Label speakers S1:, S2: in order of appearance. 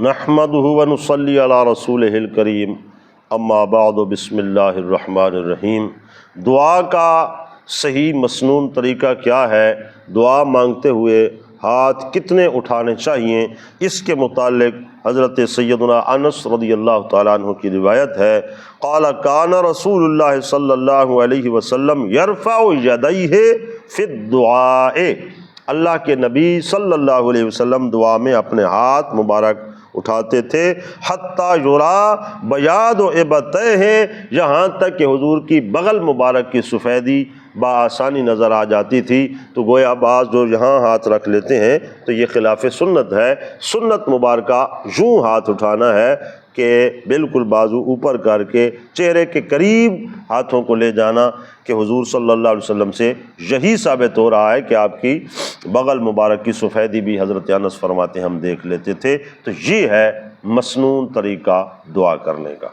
S1: نحمدہ ونصلی علی رسولہ الکریم، اما بعد، بسم اللہ الرحمن الرحیم۔ دعا کا صحیح مسنون طریقہ کیا ہے؟ دعا مانگتے ہوئے ہاتھ کتنے اٹھانے چاہیے، اس کے متعلق حضرت سیدنا انس رضی اللہ تعالیٰ عنہ کی روایت ہے، قال کان رسول اللہ صلی اللہ علیہ وسلم یرفع یدیہ فی الدعاء، اللہ کے نبی صلی اللہ علیہ وسلم دعا میں اپنے ہاتھ مبارک اٹھاتے تھے، حتیٰ یرا بیاض ابطیہ، یہاں تک کہ حضور کی بغل مبارک کی سفیدی بآسانی نظر آ جاتی تھی۔ تو گویا بعض جو یہاں ہاتھ رکھ لیتے ہیں تو یہ خلاف سنت ہے۔ سنت مبارکہ یوں ہاتھ اٹھانا ہے کہ بالکل بازو اوپر کر کے چہرے کے قریب ہاتھوں کو لے جانا، کہ حضور صلی اللہ علیہ وسلم سے یہی ثابت ہو رہا ہے کہ آپ کی بغل مبارک کی سفیدی بھی حضرت انس فرماتے ہم دیکھ لیتے تھے۔ تو یہ ہے مسنون طریقہ دعا کرنے کا۔